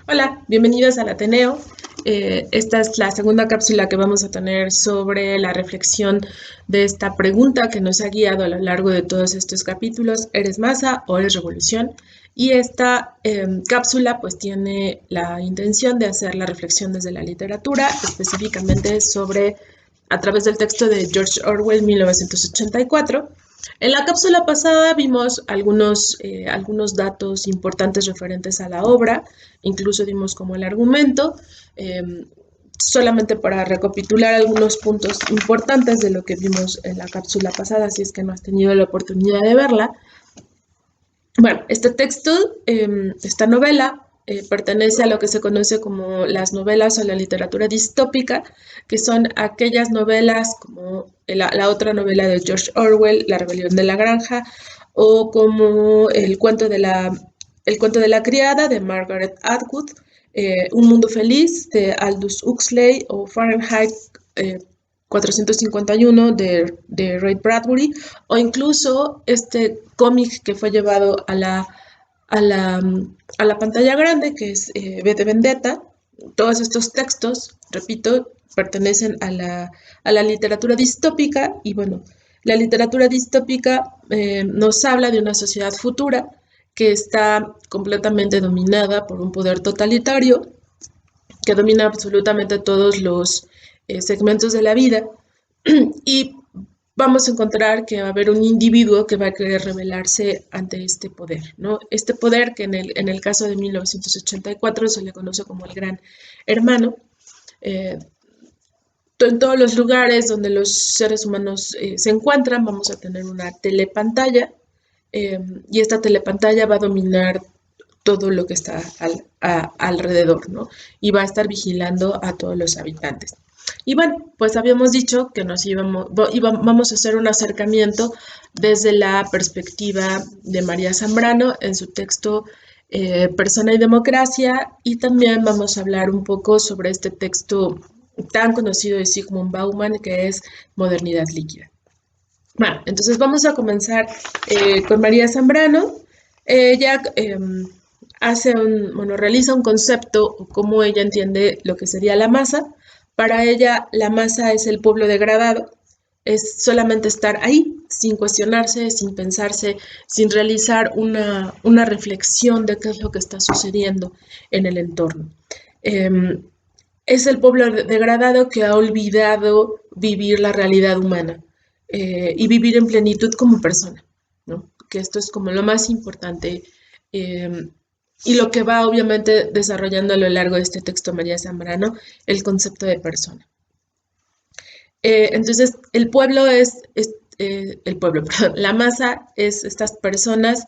Hola, bienvenidos al Ateneo. Esta es la segunda cápsula que vamos a tener sobre la reflexión de esta pregunta que nos ha guiado a lo largo de todos estos capítulos: ¿eres masa o eres revolución? Y esta cápsula pues tiene la intención de hacer la reflexión desde la literatura, específicamente sobre, a través del texto de George Orwell, 1984. En la cápsula pasada vimos algunos datos importantes referentes a la obra, incluso dimos como el argumento, eh, solamente para recapitular algunos puntos importantes de lo que vimos en la cápsula pasada, si es que no has tenido la oportunidad de verla. Bueno, este texto, esta novela, pertenece a lo que se conoce como las novelas o la literatura distópica, que son aquellas novelas como la otra novela de George Orwell, La rebelión de la granja, o como el cuento de la criada de Margaret Atwood, Un mundo feliz de Aldous Huxley, o Fahrenheit 451 de Ray Bradbury, o incluso este cómic que fue llevado a la pantalla grande, que es V de Vendetta. Todos estos textos, repito, pertenecen a la literatura distópica. Y bueno, la literatura distópica nos habla de una sociedad futura que está completamente dominada por un poder totalitario que domina absolutamente todos los segmentos de la vida. Y vamos a encontrar que va a haber un individuo que va a querer rebelarse ante este poder, ¿no? Este poder que en el caso de 1984 se le conoce como el Gran Hermano. Eh, en todos los lugares donde los seres humanos se encuentran vamos a tener una telepantalla, y esta telepantalla va a dominar todo lo que está alrededor, ¿no? Y va a estar vigilando a todos los habitantes. Y bueno, pues habíamos dicho que vamos a hacer un acercamiento desde la perspectiva de María Zambrano en su texto Persona y Democracia, y también vamos a hablar un poco sobre este texto tan conocido de Zygmunt Bauman, que es Modernidad Líquida. Bueno, entonces vamos a comenzar con María Zambrano. Ella realiza un concepto, o cómo ella entiende lo que sería la masa. Para ella, la masa es el pueblo degradado, es solamente estar ahí, sin cuestionarse, sin pensarse, sin realizar una reflexión de qué es lo que está sucediendo en el entorno. Es el pueblo degradado que ha olvidado vivir la realidad humana, y vivir en plenitud como persona, ¿no? Que esto es como lo más importante, eh, y lo que va obviamente desarrollando a lo largo de este texto María Zambrano, el concepto de persona. Entonces, el pueblo, perdón, la masa es estas personas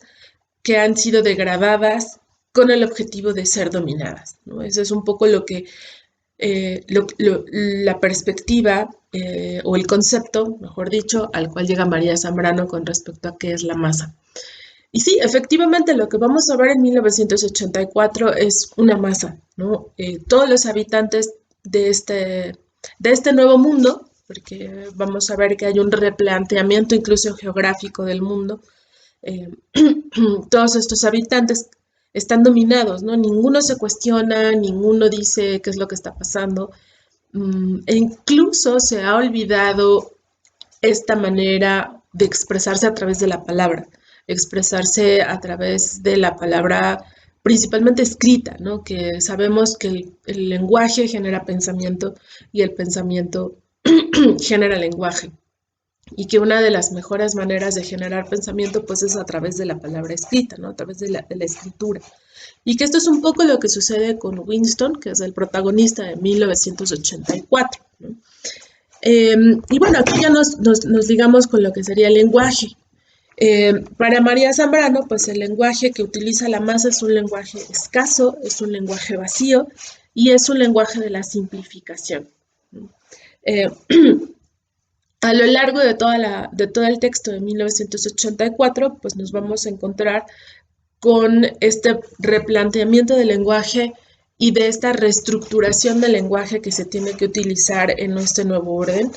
que han sido degradadas con el objetivo de ser dominadas, ¿no? Eso es un poco lo que la perspectiva, o el concepto, mejor dicho, al cual llega María Zambrano con respecto a qué es la masa. Y sí, efectivamente, lo que vamos a ver en 1984 es una masa, ¿no? Todos los habitantes de este nuevo mundo, porque vamos a ver que hay un replanteamiento incluso geográfico del mundo. eh, Todos estos habitantes están dominados, ¿no? Ninguno se cuestiona, ninguno dice qué es lo que está pasando, e incluso se ha olvidado esta manera de expresarse a través de la palabra, expresarse a través de la palabra principalmente escrita, ¿no? Que sabemos que el lenguaje genera pensamiento, y el pensamiento genera lenguaje, y que una de las mejores maneras de generar pensamiento pues es a través de la palabra escrita, ¿no? A través de la escritura. Y que esto es un poco lo que sucede con Winston, que es el protagonista de 1984, ¿no? Y bueno, aquí ya nos ligamos con lo que sería el lenguaje. Para María Zambrano, pues el lenguaje que utiliza la masa es un lenguaje escaso, es un lenguaje vacío, y es un lenguaje de la simplificación. Eh, a lo largo de todo el texto de 1984, pues nos vamos a encontrar con este replanteamiento del lenguaje y de esta reestructuración del lenguaje que se tiene que utilizar en este nuevo orden,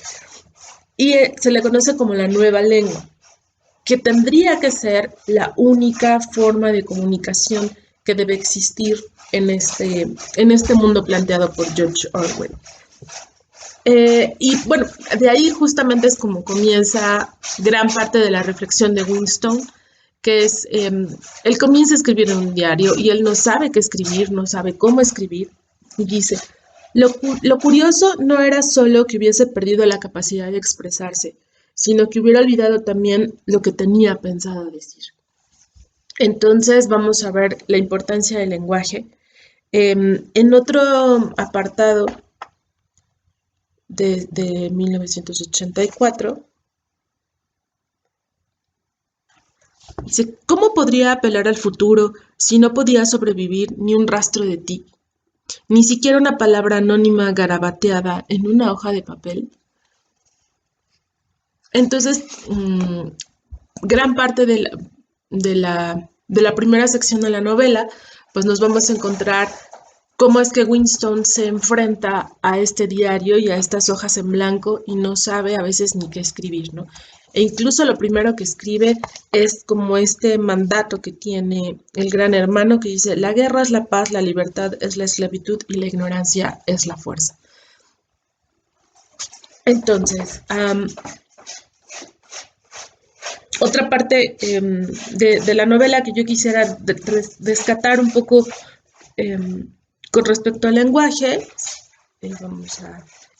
y se le conoce como la nueva lengua, que tendría que ser la única forma de comunicación que debe existir en este mundo planteado por George Orwell. Y bueno, de ahí justamente es como comienza gran parte de la reflexión de Winston, que es, él comienza a escribir en un diario y él no sabe qué escribir, no sabe cómo escribir, y dice, lo curioso no era solo que hubiese perdido la capacidad de expresarse, sino que hubiera olvidado también lo que tenía pensado decir. Entonces vamos a ver la importancia del lenguaje. En otro apartado de 1984, dice, ¿cómo podría apelar al futuro si no podía sobrevivir ni un rastro de ti? Ni siquiera una palabra anónima garabateada en una hoja de papel. Entonces, gran parte de la primera sección de la novela, pues nos vamos a encontrar cómo es que Winston se enfrenta a este diario y a estas hojas en blanco y no sabe a veces ni qué escribir, ¿no? E incluso lo primero que escribe es como este mandato que tiene el Gran Hermano que dice, la guerra es la paz, la libertad es la esclavitud y la ignorancia es la fuerza. Entonces, otra parte de la novela que yo quisiera rescatar un poco con respecto al lenguaje,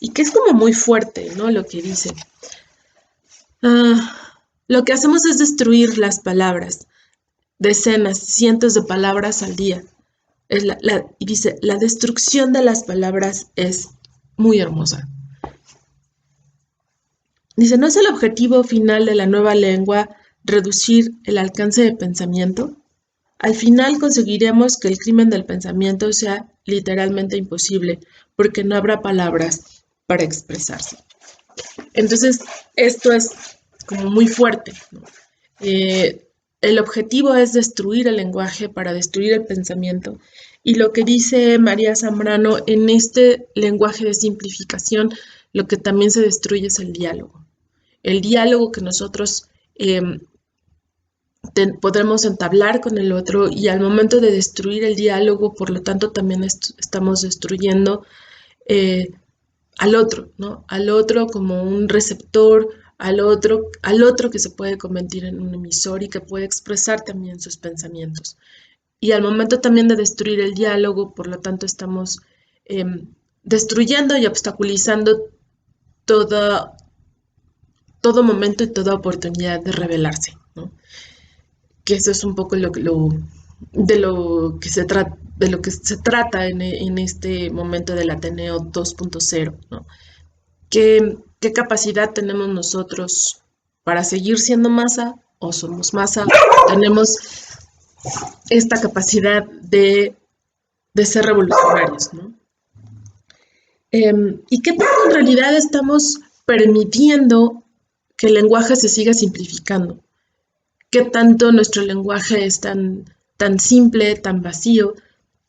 y que es como muy fuerte, ¿no? Lo que dice. Lo que hacemos es destruir las palabras, decenas, cientos de palabras al día. Y dice, la destrucción de las palabras es muy hermosa. Dice, ¿no es el objetivo final de la nueva lengua reducir el alcance de pensamiento? Al final conseguiremos que el crimen del pensamiento sea literalmente imposible, porque no habrá palabras para expresarse. Entonces, esto es como muy fuerte, ¿no? El objetivo es destruir el lenguaje para destruir el pensamiento. Y lo que dice María Zambrano, en este lenguaje de simplificación, lo que también se destruye es el diálogo. El diálogo que nosotros podremos entablar con el otro y al momento de destruir el diálogo, por lo tanto, también estamos destruyendo al otro, ¿no? Al otro como un receptor, al otro que se puede convertir en un emisor y que puede expresar también sus pensamientos. Y al momento también de destruir el diálogo, por lo tanto, estamos destruyendo y obstaculizando todo, todo momento y toda oportunidad de rebelarse, ¿no? Que eso es un poco de lo que se trata, de lo que se trata en este momento del Ateneo 2.0, ¿no? ¿Qué capacidad tenemos nosotros para seguir siendo masa o somos masa? Tenemos esta capacidad de ser revolucionarios, ¿no? ¿Y qué tanto en realidad estamos permitiendo que el lenguaje se siga simplificando? ¿Qué tanto nuestro lenguaje es tan simple, tan vacío,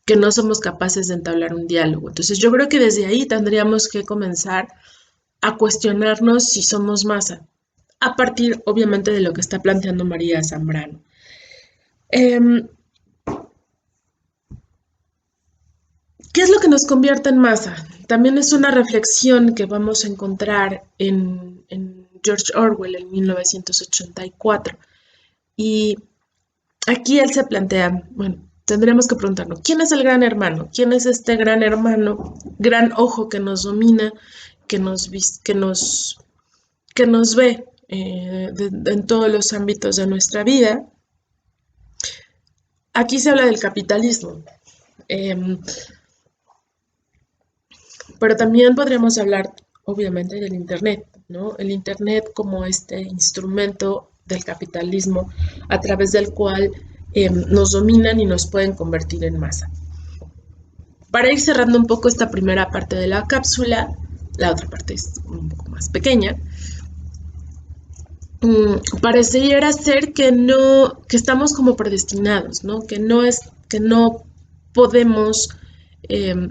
que no somos capaces de entablar un diálogo? Entonces yo creo que desde ahí tendríamos que comenzar a cuestionarnos si somos masa, a partir obviamente de lo que está planteando María Zambrano. ¿Qué es lo que nos convierte en masa? También es una reflexión que vamos a encontrar en George Orwell en 1984. Y aquí él se plantea, bueno, tendremos que preguntarnos, ¿quién es el gran hermano? ¿Quién es este gran hermano, gran ojo que nos domina, que nos ve en todos los ámbitos de nuestra vida? Aquí se habla del capitalismo, pero también podríamos hablar, obviamente, del Internet, ¿no? El Internet como este instrumento del capitalismo a través del cual nos dominan y nos pueden convertir en masa. Para ir cerrando un poco esta primera parte de la cápsula, la otra parte es un poco más pequeña. Pareciera ser que que estamos como predestinados, ¿no? Que no podemos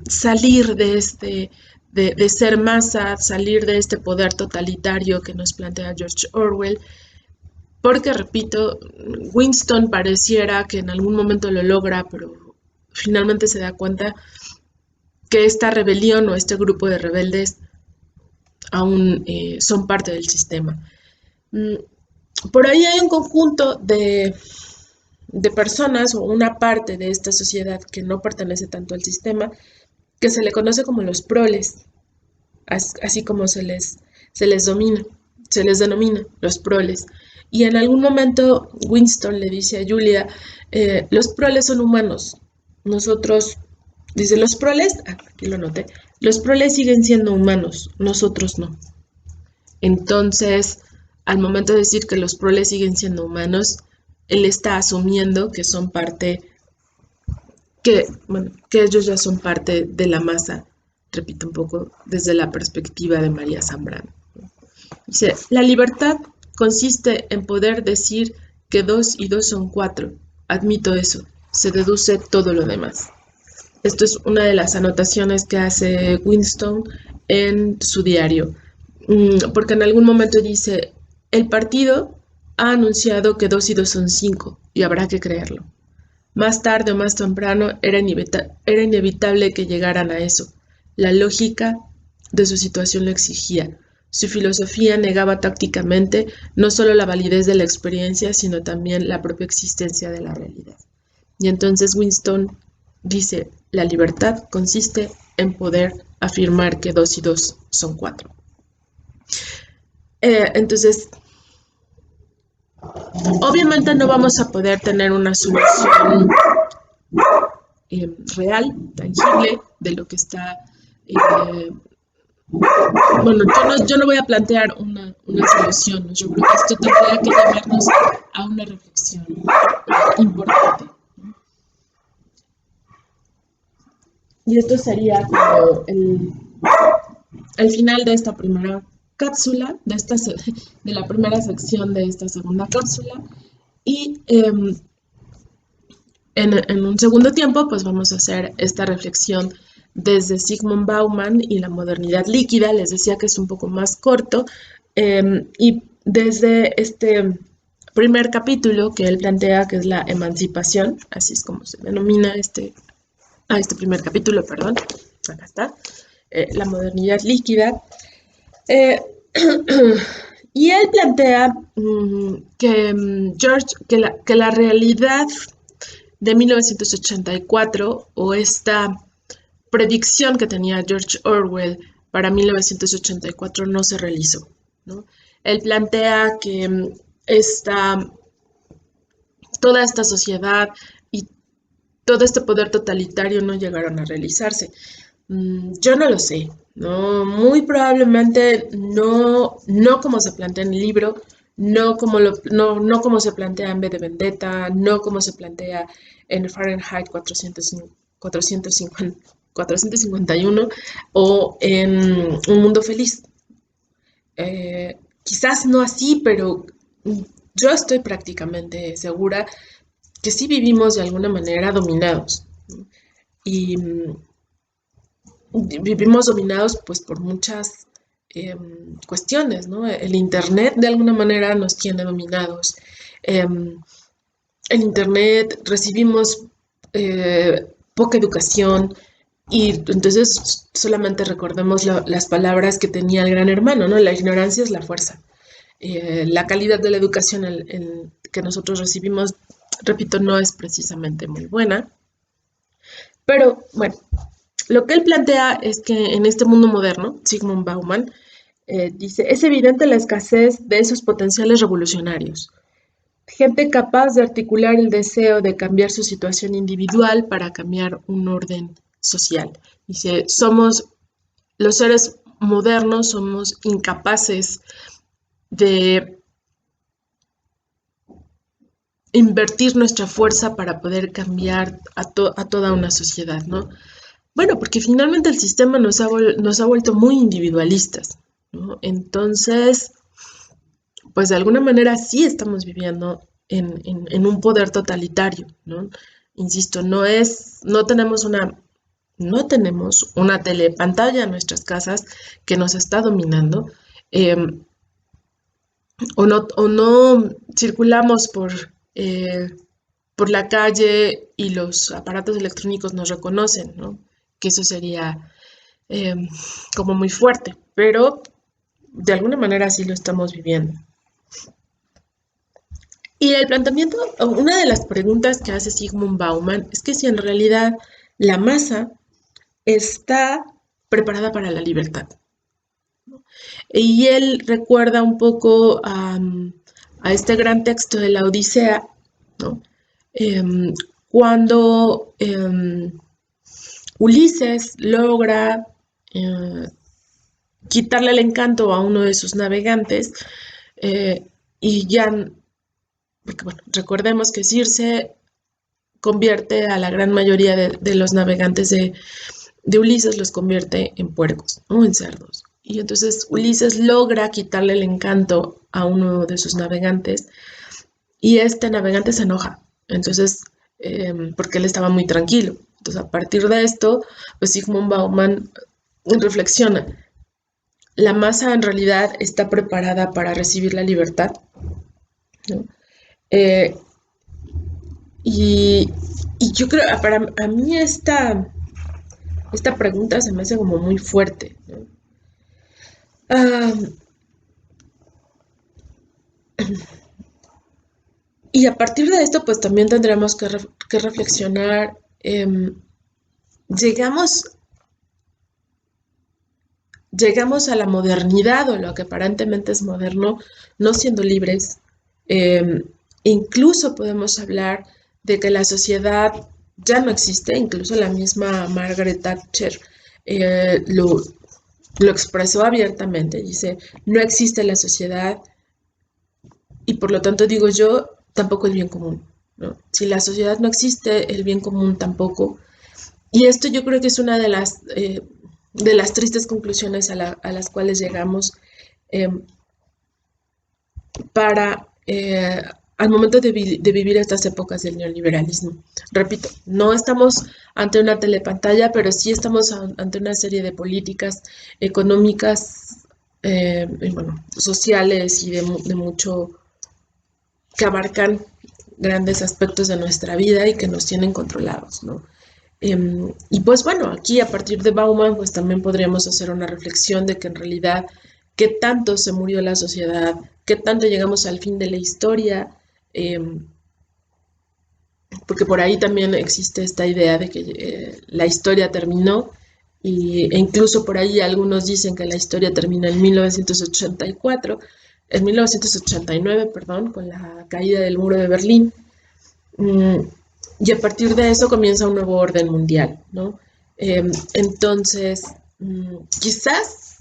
salir de ser masa, salir de este poder totalitario que nos plantea George Orwell, porque repito, Winston pareciera que en algún momento lo logra, pero finalmente se da cuenta que esta rebelión o este grupo de rebeldes aún son parte del sistema. Mm, Por ahí hay un conjunto de personas o una parte de esta sociedad que no pertenece tanto al sistema, que se le conoce como los proles, así como se les domina, se les denomina los proles. Y en algún momento Winston le dice a Julia, los proles son humanos, nosotros, dice los proles, aquí lo noté, los proles siguen siendo humanos, nosotros no. Entonces, al momento de decir que los proles siguen siendo humanos, él está asumiendo que son parte, que ellos ya son parte de la masa, repito un poco desde la perspectiva de María Zambrano. Dice, la libertad consiste en poder decir que 2 y 2 son 4. Admito eso, se deduce todo lo demás. Esto es una de las anotaciones que hace Winston en su diario, porque en algún momento dice, el partido ha anunciado que 2 y 2 son 5 y habrá que creerlo. Más tarde o más temprano era inevitable que llegaran a eso. La lógica de su situación lo exigía. Su filosofía negaba tácticamente no solo la validez de la experiencia, sino también la propia existencia de la realidad. Y entonces Winston dice, la libertad consiste en poder afirmar que 2 y 2 son 4. Entonces, obviamente no vamos a poder tener una solución real, tangible, de lo que está... bueno, yo no voy a plantear una solución, ¿no? Yo creo que esto tendría que llevarnos a una reflexión importante. Y esto sería como el final de esta primera cápsula, de la primera sección de esta segunda cápsula. Y en un segundo tiempo, pues vamos a hacer esta reflexión desde Zygmunt Bauman y la modernidad líquida. Les decía que es un poco más corto. Y desde este primer capítulo que él plantea, que es la emancipación, así es como se denomina este primer capítulo, perdón, acá está, la modernidad líquida. Eh, y él plantea que la realidad de 1984 o esta predicción que tenía George Orwell para 1984 no se realizó, ¿no? Él plantea que toda esta sociedad y todo este poder totalitario no llegaron a realizarse. Yo no lo sé, ¿no? Muy probablemente no como se plantea en el libro, no como se plantea en V de Vendetta, no como se plantea en Fahrenheit 451 o en Un Mundo Feliz. Quizás no así, pero yo estoy prácticamente segura que sí vivimos de alguna manera dominados, ¿no? Y vivimos dominados pues por muchas cuestiones, ¿no? El Internet de alguna manera nos tiene dominados. En Internet recibimos poca educación y entonces solamente recordemos las palabras que tenía el gran hermano, ¿no? La ignorancia es la fuerza. La calidad de la educación que nosotros recibimos, repito, no es precisamente muy buena. Pero bueno, lo que él plantea es que en este mundo moderno, Zygmunt Bauman dice, es evidente la escasez de esos potenciales revolucionarios. Gente capaz de articular el deseo de cambiar su situación individual para cambiar un orden social. Dice, los seres modernos somos incapaces de invertir nuestra fuerza para poder cambiar a toda una sociedad, ¿no? Bueno, porque finalmente el sistema nos ha vuelto muy individualistas, ¿no? Entonces, pues de alguna manera sí estamos viviendo en un poder totalitario, ¿no? Insisto, no tenemos una telepantalla en nuestras casas que nos está dominando, eh, o no circulamos por por la calle y los aparatos electrónicos nos reconocen, ¿no? Que eso sería eh, como muy fuerte, pero de alguna manera sí lo estamos viviendo. Y el planteamiento, una de las preguntas que hace Sigmund Bauman es que si en realidad la masa está preparada para la libertad. Y él recuerda un poco a este gran texto de la Odisea, ¿no? Em, cuando Ulises logra eh, quitarle el encanto a uno de sus navegantes eh, y ya, porque bueno, recordemos que Circe convierte a la gran mayoría de los navegantes de Ulises, los convierte en puercos, ¿no? En cerdos. Y entonces Ulises logra quitarle el encanto a uno de sus navegantes y este navegante se enoja. Entonces, porque él estaba muy tranquilo. Entonces, a partir de esto, pues Sigmund Bauman reflexiona. La masa en realidad está preparada para recibir la libertad, ¿no? Eh, y, y, yo creo, para a mí esta pregunta se me hace como muy fuerte, ¿no? Ah, y a partir de esto, pues también tendremos que reflexionar. Llegamos, llegamos a la modernidad o lo que aparentemente es moderno, no siendo libres. Eh, Incluso podemos hablar de que la sociedad ya no existe, incluso la misma Margaret Thatcher eh, lo, lo expresó abiertamente, dice, no existe la sociedad y por lo tanto digo yo, tampoco el bien común, ¿no? Si la sociedad no existe, el bien común tampoco. Y esto yo creo que es una de las tristes conclusiones a las cuales llegamos eh, para al momento de vivir estas épocas del neoliberalismo. Repito, no estamos ante una telepantalla, pero sí estamos ante una serie de políticas económicas, y bueno, sociales y de mucho que abarcan grandes aspectos de nuestra vida y que nos tienen controlados, ¿no? Y pues bueno, aquí a partir de Bauman, pues también podríamos hacer una reflexión de que en realidad, qué tanto se murió la sociedad, qué tanto llegamos al fin de la historia, eh, porque por ahí también existe esta idea de que la historia terminó e incluso por ahí algunos dicen que la historia termina en 1984, en 1989, perdón, con la caída del muro de Berlín. Mm, y a partir de eso comienza un nuevo orden mundial, ¿no? Entonces, quizás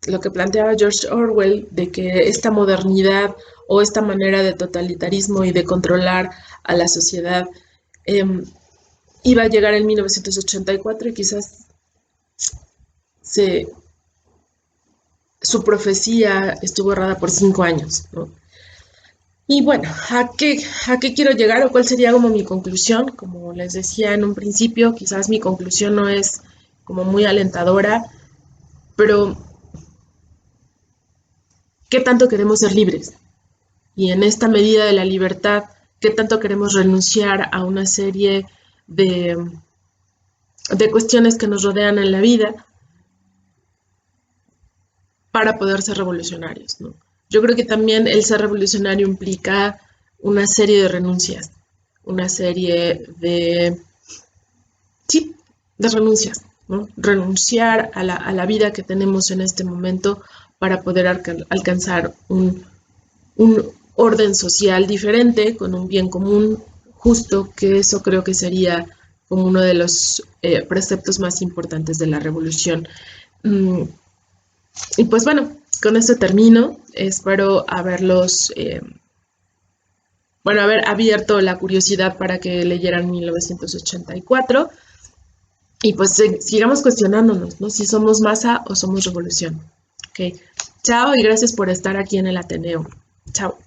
lo que planteaba George Orwell de que esta modernidad o esta manera de totalitarismo y de controlar a la sociedad eh, iba a llegar en 1984 y quizás se, su profecía estuvo errada por 5 años, ¿no? Y bueno, a qué quiero llegar o cuál sería como mi conclusión? Como les decía en un principio, quizás mi conclusión no es como muy alentadora, pero ¿qué tanto queremos ser libres? Y en esta medida de la libertad, ¿qué tanto queremos renunciar a una serie de, de cuestiones que nos rodean en la vida para poder ser revolucionarios, ¿no? Yo creo que también el ser revolucionario implica una serie de renuncias, una serie sí, de renuncias, ¿no? Renunciar a la vida que tenemos en este momento para poder alcanzar un orden social diferente, con un bien común justo, que eso creo que sería como uno de los preceptos más importantes de la revolución. Mm, y pues bueno, con esto termino. Espero haberlos, bueno, haber abierto la curiosidad para que leyeran 1984 y pues sigamos cuestionándonos, ¿no? Si somos masa o somos revolución. Ok, chao y gracias por estar aquí en el Ateneo. Chao.